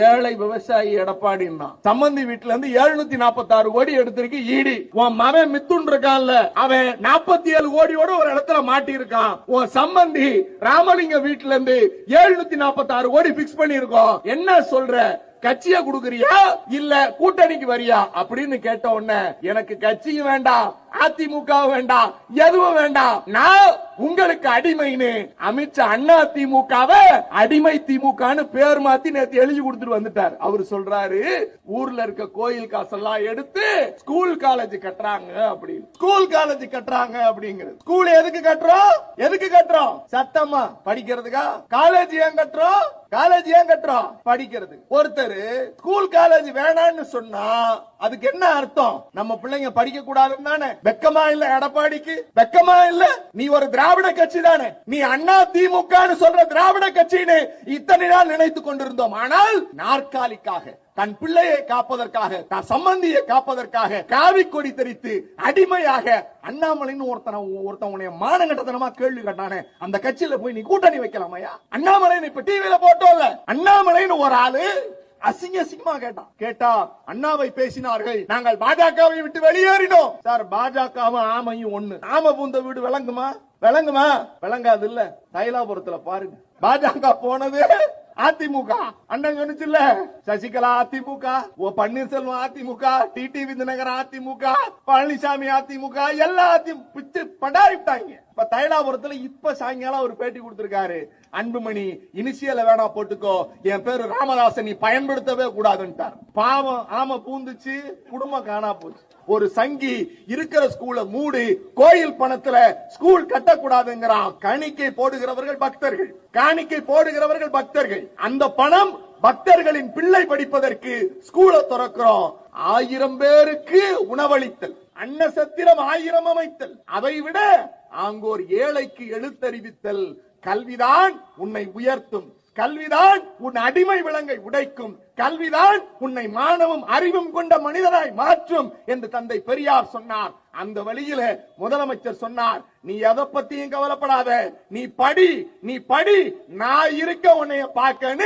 ஏழை விவசாயி எடப்பாடின்னா சம்பந்தி வீட்டுல இருந்து 746 கோடி எடுத்திருக்கு ஈடி. உன் மகன் மித்துன் இருக்கான்ல, அவன் 47 கோடியோட ஒரு இடத்துல மாட்டி இருக்கான். உன் சம்பந்தி ராமலிங்க வீட்டுல இருந்து 746 கோடி பிக்ஸ் பண்ணி இருக்கோம். என்ன சொல்ற? கட்சியா குடுக்கறியா இல்ல கூட்டணிக்கு வரியா அப்படின்னு கேட்ட உடனே எனக்கு கட்சியும் வேண்டாம், அதிமுக வேண்டாம், எதுவும் வேண்டாம், நான் உங்களுக்கு அடிமைன்னு அமித்ஷா அண்ணா திமுகவை அடிமை திமுகன்னு பேர் மாத்தி நேத்து எழுதி கொடுத்துட்டு வந்துட்டார். அவர் சொல்றாரு ஊர்ல இருக்க கோயில் காசெல்லாம் எடுத்து ஸ்கூல் காலேஜ் கட்டுறாங்க அப்படின்னு. ஸ்கூல் காலேஜ் கட்டுறாங்க அப்படிங்கிறது ஸ்கூல் எதுக்கு கட்டுறோம்? எதுக்கு கட்டுறோம்? சத்தமா படிக்கிறதுக்கா? காலேஜ் ஏன் கட்டுறோம்? காலேஜ் ஏன் கட்டுறோம்? படிக்கிறது. ஒருத்தர் ஸ்கூல் காலேஜ் வேணான்னு சொன்னா அதுக்கு என்ன அர்த்தம்? நம்ம பிள்ளைங்க படிக்க கூடாதுன்னு தானே? வெக்கமா இல்ல எடப்பாடிக்கு? வெக்கமா இல்ல? நீ ஒரு திராவிட கட்சி தானே? நீ அண்ணா திமுக சொல்ற திராவிட கட்சின்னு இத்தனை நாள் நினைத்துக் கொண்டிருந்தோம். ஆனால் நாற்காலிக்காக, தன் பிள்ளையை காப்பதற்காக, தன் சம்பந்தியை காப்பதற்காக காவி கொடி தெரித்து அடிமையாக அண்ணாமலைன்னு ஒருத்தன் உன்னை மானங்கட்டத்தனமா கேள்வி கேட்டானே, அந்த கட்சியில போய் நீ கூட்டணி வைக்கலாமையா? அண்ணாமலை இப்ப டிவியில போட்டோம்ல, அண்ணாமலைன்னு ஒரு ஆளு அசிங்க அசிங்கமா கேட்டா அண்ணாவை பேசினார்கள், நாங்கள் பாஜகவை விட்டு வெளியேறினோம். சார், பாஜகவும் ஆமையும் ஒண்ணு. ஆம பூந்த வீடு விளங்குமா? விளங்குமா? விளங்காது இல்ல. தைலாபுரத்துல பாருங்க, பாஜக போனது அதிமுக. அண்ணன் சொன்னிச்சுல்ல, சசிகலா அதிமுக, ஓ பன்னீர்செல்வம் அதிமுக, டிடிவி தினகரன் அதிமுக, பழனிசாமி அதிமுக, எல்லா பிச்சு படாரிட்டாங்க. இப்ப தைலாபுரத்துல இப்ப சாயங்காலம் ஒரு பேட்டி கொடுத்திருக்காரு. அன்புமணி இனிஷியல வேணா போட்டுக்கோ, என் பேரு ராமதாசன், நீ பயன்படுத்தவே கூடாதுன்ட்டார். பாவம், ஆம பூந்துச்சு, குடும்பம் காணா போச்சு. ஒரு சங்கி இருக்கிற ஸ்கூல மூடு, கோயில் பணத்துல ஸ்கூல் கட்டக்கூடாதுங்கிறான். காணிக்கை போடுகிறவர்கள் பக்தர்கள், காணிக்கை போடுகிறவர்கள் பக்தர்கள். அந்த பணம் பக்தர்களின் பிள்ளை படிப்பதற்கு ஸ்கூல திறக்கிறோம். 1000 பேருக்கு உணவளித்தல், அன்னசத்திரம் 1000 அமைத்தல், அதை விட அங்கோர் ஏழைக்கு எழுத்தறிவித்தல். கல்விதான் உன்னை உயர்த்தும், கல்விதான் உன் அடிமை விலங்கை உடைக்கும், கல்விதான் உன்னை மானமும் அறிவும் கொண்ட மனிதனாய் மாற்றும் என்று தந்தை பெரியார் சொன்னார். அந்த வழியில முதலமைச்சர் சொன்னார், நீ எதை பத்தியும் கவலைப்படாத, நீ படி, நீ படி, நான் இருக்க உன்னைய பார்க்கன்னு